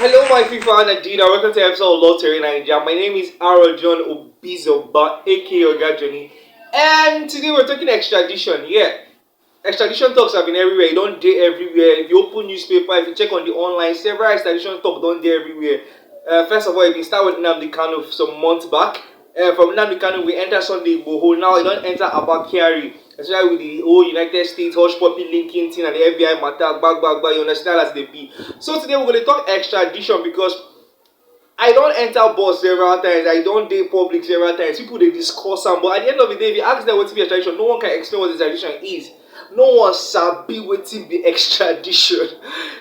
Hello, my FIFA and Adina. Welcome to episode of Lottery Nigeria. My name is Aro John Obizoba, aka Oga Johnny, and today we're talking extradition. Yeah, extradition talks have been everywhere. You don't dare everywhere. If you open newspaper, if you check on the online, several extradition talk don't dare everywhere. First of all, it start with Nnamdi Kanu some months back. From Nnamdi Kanu, we enter Sunday Igboho. Now we don't enter Abakari. Especially with the whole United States hush puppy linking thing and the FBI matter, back, you understand as they be. So today we're going to talk extradition because I don't enter bus several times, I don't date public several times. People they discuss them, but at the end of the day, if you ask them what to be extradition, no one can explain what extradition is. No one sabi wetin be extradition.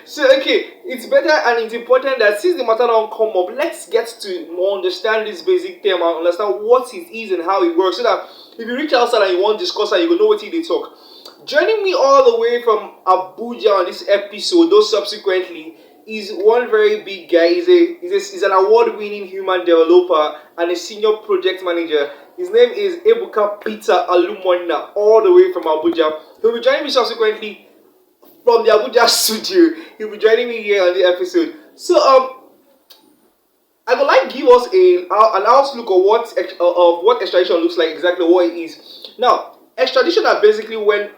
So okay, it's better and it's important that since the matter don't come up, let's get to understand this basic term and understand what it is and how it works, so that if you reach outside and you want to discuss it, you will know what they talk. Joining me all the way from Abuja on this episode, though subsequently, is one very big guy. He's an award-winning human developer and a senior project manager. His name is Ebuka Peter Alumona, all the way from Abuja. He'll be joining me subsequently from the Abuja studio. He'll be joining me here on the episode. So I would like to give us an outlook of what extradition looks like, exactly what it is. Now, extradition are basically when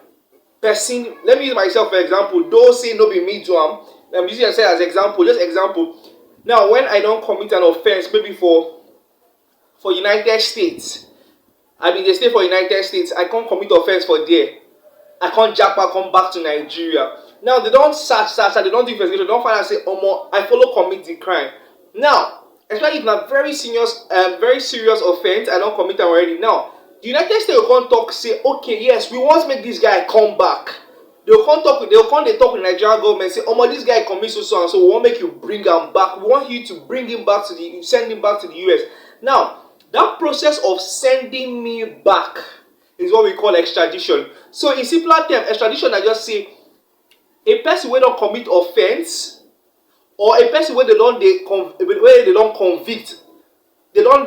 person, let me use myself for example, those say no be me do am. I'm using myself as example, just example. Now, when I don't commit an offense, maybe for United States, I mean they stay for United States, I can't commit offense for there. I can't come back to Nigeria. Now they don't search, they don't do investigation, they don't find out say, Omo, I follow commit the crime. Now, especially if it's a very serious offense, I don't commit them already. Now, the United States will come talk, say, okay, yes, we want to make this guy come back. They'll come talk with the Nigerian government, say, oh, this guy commits so and so, we want to make you bring him back. We want you to bring him back send him back to the US. Now, that process of sending me back is what we call extradition. So, in simpler terms, extradition, I just say, a person who don't commit offense, or a person where they don't convict, they don't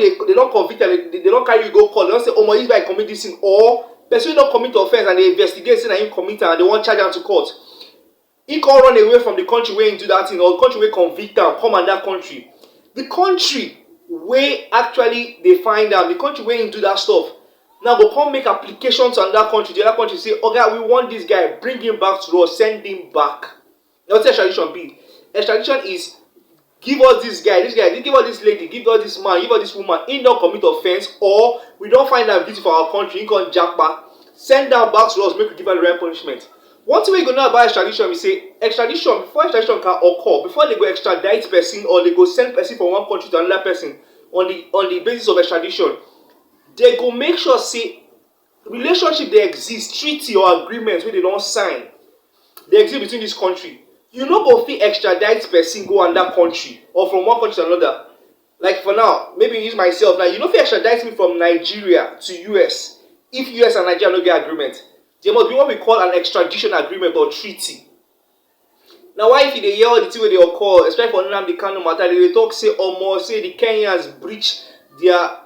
convict and they don't carry you go court. They don't say, oh my, this guy commit this thing, or person don't commit offense and they investigate saying that he commit and they want charge him to court. He can't run away from the country where he do that thing, or the country where convict him, come and that country. The country where actually they find out, the country where he do that stuff, now go come make applications on that country. The other country say, okay, we want this guy, bring him back to us, send him back. Now what's extradition be? Extradition is give us this guy, give us this lady, give us this man, give us this woman, he don't commit offense, or we don't find out guilty for our country, he can't jack back, send them back to us, make we give her the right punishment. One thing we go know about extradition, we say extradition, before extradition can occur, before they go extradite person or they go send person from one country to another person on the basis of extradition, they go make sure say relationship they exist, treaty or agreements where they don't sign, they exist between this country. You no go fit extradite person go another country or from one country to another. Like for now, maybe use myself now. You no fit extradite me from Nigeria to US if US and Nigeria no get agreement. There must be what we call an extradition agreement or treaty. Now, why if they hear all the thing wey dey occur, especially for Nnamdi Kanu matter, they dey talk say say the Kenyans breach their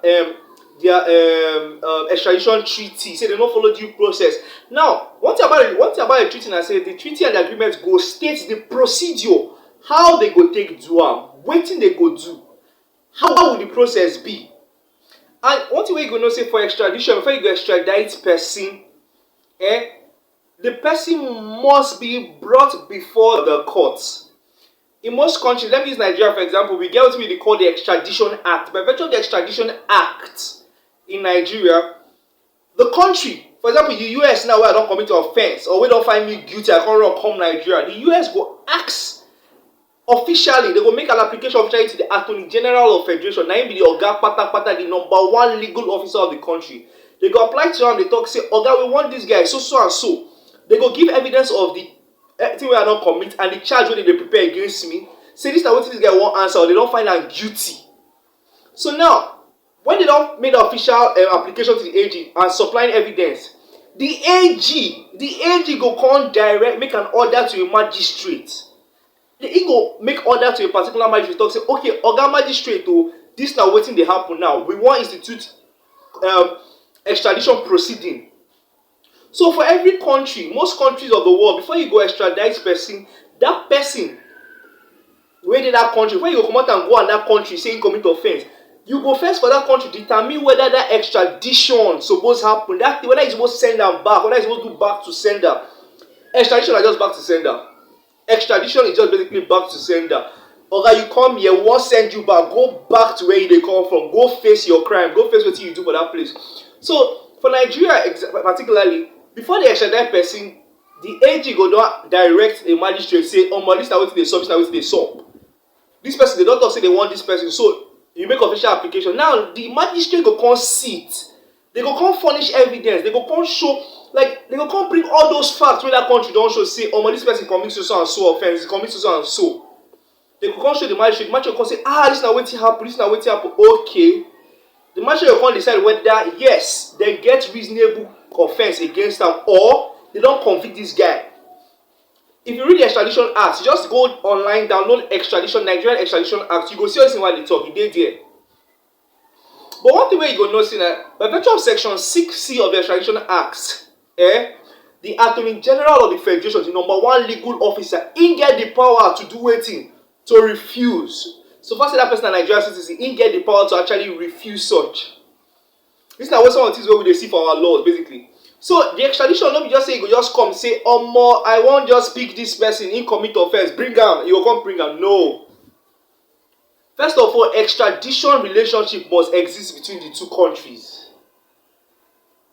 extradition treaty, say they no follow due process. Now, one thing about the treaty, I say the treaty and the agreement go state the procedure, how they go take do am, wetin they go do, how will the process be. And one thing wey you go know say for extradition, before you go extradite person, the person must be brought before the court. In most countries, let me use Nigeria for example, we get what we call the Extradition Act. By virtue of the Extradition Act in Nigeria, the country, for example, the US now where I don't commit offense or we don't find me guilty, I can't run come Nigeria, the US go ask officially, they go make an application officially to the Attorney General of Federation, now him be the Oga Pata, the number one legal officer of the country. They go apply to him, they talk, say, Oga, we want this guy, so and so. They go give evidence of the thing where I don't commit and the charge where they prepare against me. Say this is what this guy won't answer, or they don't find out guilty. So now, when they don't make the official application to the AG and supplying evidence, the AG go come direct, make an order to a magistrate. He go make order to a particular magistrate, talk say, okay, Oga magistrate, oh, this now waiting they happen now. We want institute extradition proceeding. So for every country, most countries of the world, before you go extradite person, that person where did that country, when you come out and go on that country saying commit offense, you go first for that country determine whether that extradition suppose happen, that whether you suppose send them back, whether you suppose do back to sender. Extradition is just back to sender. Extradition is just basically back to sender. Oga, you come here, we won't send you back. Go back to where you come from. Go face your crime. Go face what you do for that place. So for Nigeria particularly, before they extradite person, the AG go don direct a magistrate say, "Oh, this na wetin dey sup, this na wetin dey sup." This person, they don't talk say they want this person, so you make official application. Now the magistrate go come sit, they go come furnish evidence, they go come show, like they go come bring all those facts wey that country don show say, "Oh, this person commit so and so offense, he commit so and so." They go come show the magistrate go come say, "This na wetin happen, this na wetin happen." Okay, the magistrate go come decide whether yes, they get reasonable offense against them, or they don't convict this guy. If you read the Extradition Act, you just go online, download Extradition, Nigerian Extradition Act, you go see everything while they talk, you dey there. But one thing where you go know see that by virtue of section 6C of the Extradition Act, the Attorney General of the Federation, the number one legal officer, he get the power to do wetin, to refuse. So far say that person a Nigerian citizen, he get the power to actually refuse such. This is what some of the things wey we dey see for our laws, basically. So the extradition, no be just say you go just come say, "Omo, I wan just pick this person, he commit offense, bring am," you go come bring am. No. First of all, extradition relationship must exist between the two countries.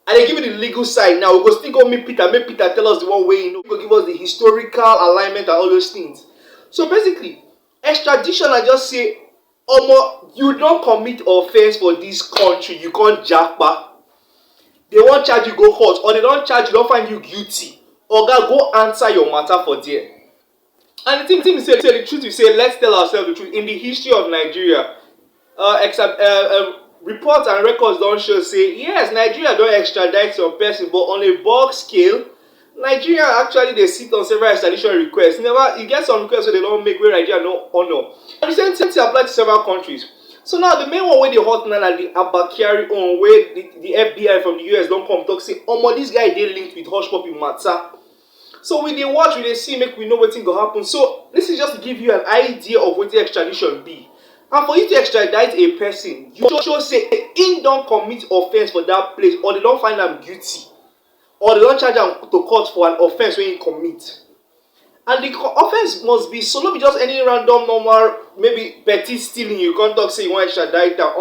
And they give you the legal side now. We go still go meet Peter, make Peter tell us the one way, he go give us the historical alignment and all those things. So basically, extradition, I just say, "Omo, you don't commit offense for this country, you can't japa. They won't charge you go court, or they don't charge you, don't find you guilty. Oga, go answer your matter for there." And the thing is, say the truth, we say, let's tell ourselves the truth. In the history of Nigeria, reports and records don't show say, yes, Nigeria don't extradite some person, but on a bulk scale, Nigeria actually they sit on several extradition requests. You get some requests so they don't make where Nigeria no honor. And the same thing apply to several countries. So now the main one where they hot now na the Abakari on where the FBI from the US don't come talk say, "Omo, this guy they linked with hush puppy matter." So we dey watch, we dey see, make we know wetin go happen. So this is just to give you an idea of what the extradition be. And for you to extradite a person, you show say he don't commit offense for that place, or they don't find them guilty, or they don't charge them to court for an offense when he commit. And the offense must be so not be just any random normal, maybe petty stealing. You can't talk say you want extradite that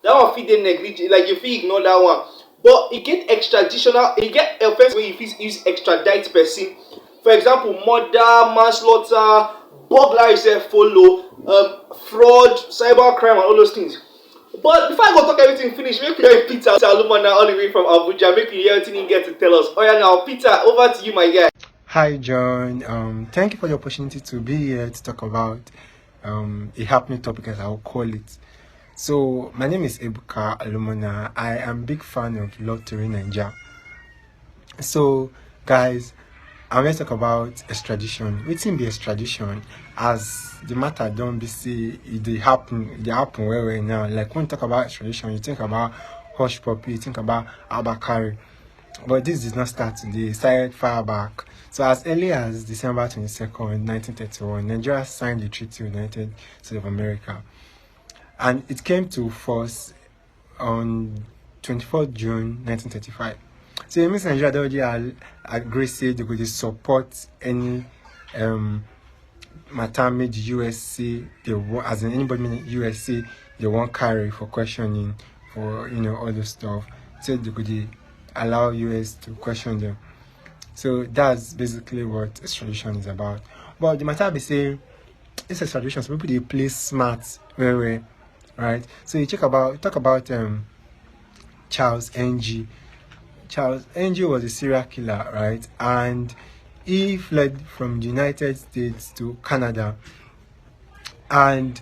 that one fit dey negligent, like you fit ignore that one. But you get extraditional, you get offense where you fit use extradite person. For example, murder, manslaughter, burglary, follow, fraud, cyber crime, and all those things. But before I go talk everything finish, make we hear Peter Alumana all the way from Abuja. Make we hear everything he get to tell us. Oh yeah, now Peter, over to you, my guy. Hi John, thank you for the opportunity to be here to talk about a happening topic, as I'll call it. So my name is Ebuka Alumona. I am a big fan of Lottery Nigeria. So guys, I'm going to talk about extradition. Wetin be extradition? As the matter don't be see, it happen where now. Like when you talk about extradition, you think about hush puppy, you think about Abakari. But this did not start today. It started far back. So as early as December 22nd, 1931, Nigeria signed the treaty with the United States of America. And it came to force on 24th June 1935. So it means Nigeria already agreed say they could support any matter made USA, as in anybody in USA, they won't carry for questioning, for all the stuff. So they could allow US to question them. So that's basically what extradition is about. But the matter be saying, this extradition, some people they play smart very, right? So you talk about Charles Ng. Charles Ng was a serial killer, right? And he fled from the United States to Canada. And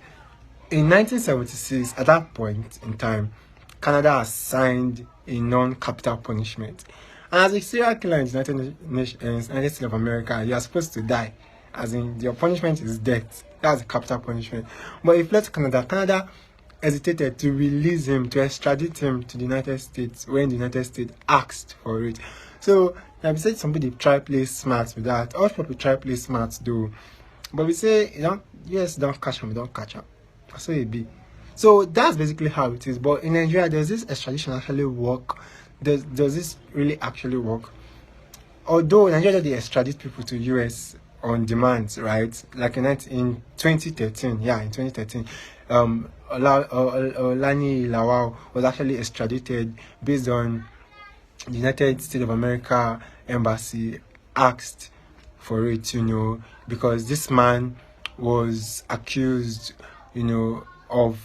in 1976, at that point in time, Canada has signed a non-capital punishment. And as a serial killer in the United States of America, you are supposed to die. As in, your punishment is death. That's a capital punishment. But if he fled to Canada, Canada hesitated to release him, to extradite him to the United States when the United States asked for it. So, like we said, somebody try play smart with that. All people try play smart though. But we say, US don't catch him, don't catch him. So it be. So that's basically how it is. But in Nigeria, does this extradition actually work? Does this really actually work? Although Nigeria they extradite people to US on demand, right? Like in 2013, yeah, in 2013, Olani Lawal was actually extradited based on the United States of America embassy asked for it, because this man was accused, of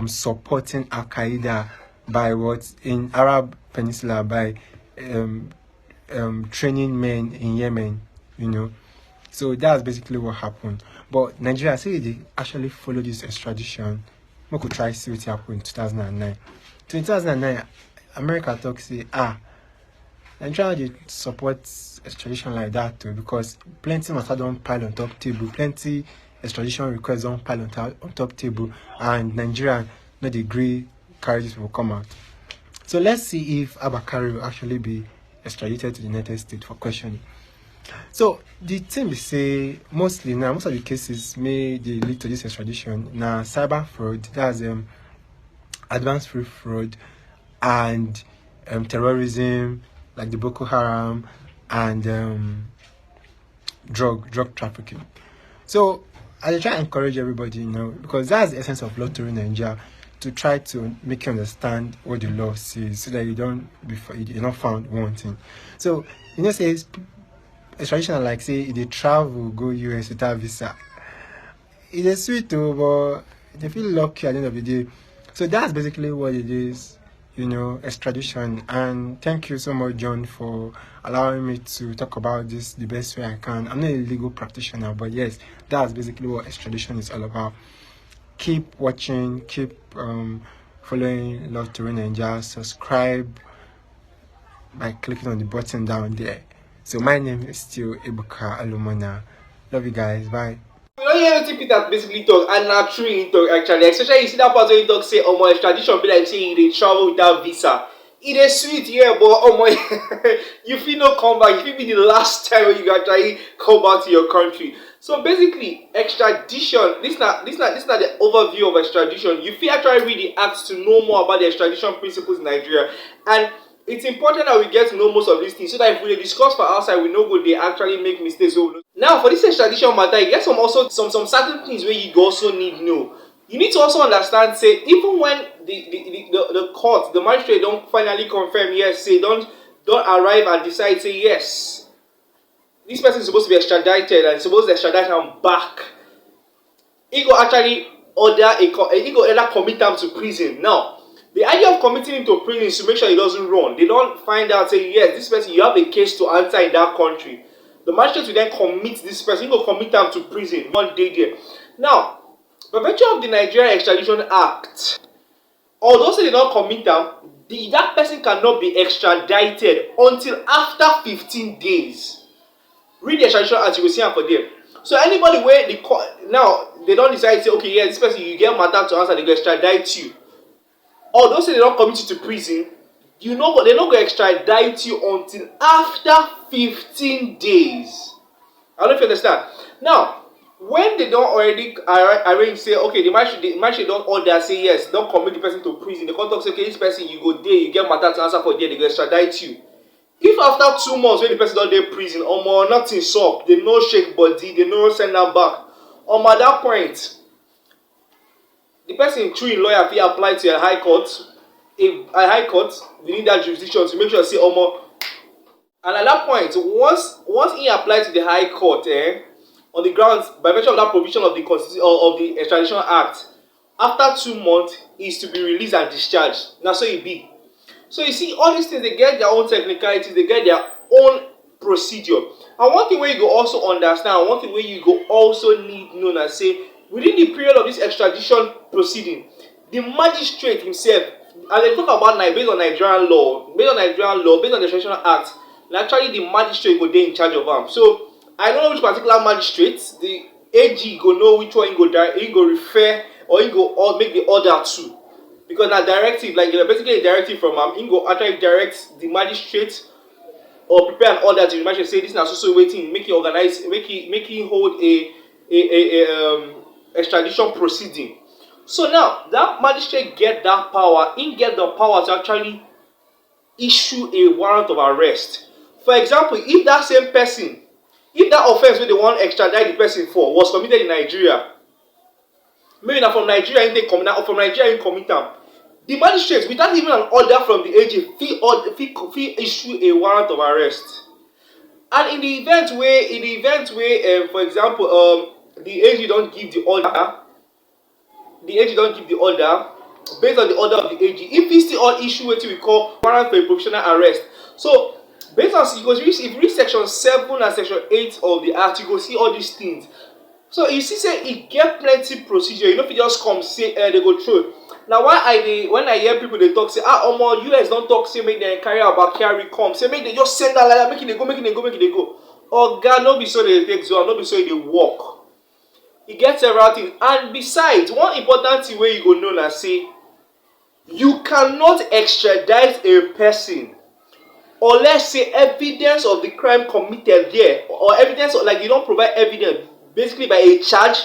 supporting Al Qaeda by what in Arab Peninsula by training men in Yemen, So that's basically what happened. But Nigeria, say they actually follow this extradition. We could try see what happened in 2009. So in 2009, America talks say, Nigeria they support extradition like that too, because plenty matter don't pile on top table, plenty extradition requests don't pile on top table, and Nigeria not agree carry this will come out. So let's see if Abakari will actually be extradited to the United States for questioning. So the thing we say mostly now, most of the cases may they lead to this extradition. Now cyber fraud, that's advanced free fraud, and terrorism like the Boko Haram, and drug trafficking. So I try to encourage everybody, because that's the essence of lottery in Nigeria, to try to make you understand what the law says, so that you're not found wanting. So says extradition like say they travel go US without visa. It is sweet too, but they feel lucky at the end of the day. So that's basically what it is, extradition. And thank you so much, John, for allowing me to talk about this the best way I can. I'm not a legal practitioner, but yes, that's basically what extradition is all about. Keep watching, keep following Love to Win Ninja. Subscribe by clicking on the button down there. So my name is still Ebuka Alumona. Love you guys. Bye. You don't hear anything Peter basically talk, and na true he talk actually. Especially you see that part where he talk say, my extradition be like saying they travel without visa. It is sweet, yeah, but my you feel no come back. It will be the last time you actually come back to your country. So basically, extradition. This not the overview of extradition. You feel actually read the acts to know more about the extradition principles in Nigeria, and it's important that we get to know most of these things, so that if we discuss for outside, we know good they actually make mistakes. Now, for this extradition matter, you get some certain things where you also need to know. You need to also understand, say, even when the court, the magistrate don't finally confirm, yes, say, don't arrive and decide, say, yes, this person is supposed to be extradited and supposed to extradite him back. He go actually he go either commit him to prison. Now, the idea of committing him to prison is to make sure he doesn't run. They don't find out, say, yes, this person, you have a case to answer in that country. The magistrate will then commit this person, he will commit him to prison 1 day there. Now, by virtue of the Nigerian Extradition Act, although they don't commit him, that person cannot be extradited until after 15 days. Read the Extradition Act, you will see him for there. So anybody where now they don't decide, say, okay, yeah, this person, you get matter to answer, they go extradite you. Although they don't commit you to prison, they're not going to extradite you until after 15 days. I don't know if you understand. Now, when they don't already arrange, say, okay, the magistrate don't order, say, yes, don't commit the person to prison. The court say, okay, this person, you go there, you get matter to answer for there, they go extradite you. If after 2 months when the person don't there prison, nothing up, they no shake body, they no send them back. At that point, the person through in lawyer fee apply to a high court, within that jurisdiction to make sure say and at that point, once he applies to the high court, on the grounds by virtue of that provision of the Extradition Act, after 2 months he is to be released and discharged. Now so it be. So you see, all these things, they get their own technicalities, they get their own procedure. And one thing where you go also understand, one thing where you go also need know and say, within the period of this extradition proceeding, the magistrate himself, as they talk about now, based on Nigerian law, based on the Extradition Act, actually the magistrate go there in charge of them. So I don't know which particular magistrate, the AG go know which one he go refer or he go make the order to. Because that directive, like basically a directive from him, he go actually direct the magistrate or prepare an order to the magistrate, say this is also waiting, make it organize, make it hold extradition proceeding. So now that magistrate get that power, he get the power to actually issue a warrant of arrest. For example, if that same person, if that offence wey they wan extradite the person for was committed in Nigeria, maybe na from Nigeria im take commit am or from Nigeria im commit am, the magistrate without even an order from the AG fit issue a warrant of arrest. And in the event wey for example the AG don give the order, based on the order of the AG, if he still issue wetin we call warrant for a provisional arrest. So based on, if you read section 7 and section 8 of the act, you go see all these things. So you see say e get plenty procedure. You no fit just come say they go through. Na why when I hear people dey talk say omo US don talk say make dem carry carry come, say make dem just send am like that, make e dey go. Oga, no be so dey take do am, no be so e dey work. E get several things. And besides, one important thing wey you go know na say you cannot extradite a person unless say evidence of the crime committed there, or evidence like you don provide evidence basically by a charge.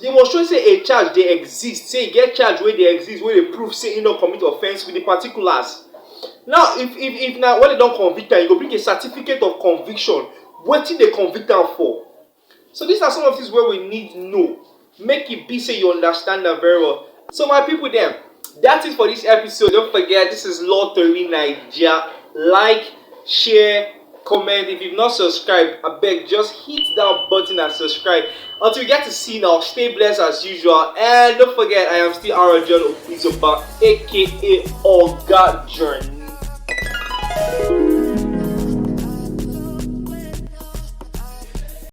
They must show say a charge dey exist, say e get charge wey dey exist wey dey prove say e no commit offence with the particulars. Now if na when they don convict am, you go bring a certificate of conviction, wetin dey convict am for. So these are some of the things wey we need know, make e be say you understand am very well. So my people dem, that's it for this episode. Don't forget, this is Law Tori Naija. Like, share, comment. If you've not subscribed, I beg, just hit that button and subscribe. Until we get to see now, stay blessed as usual. And don't forget, I am still John Obizoba, aka Oga Journey.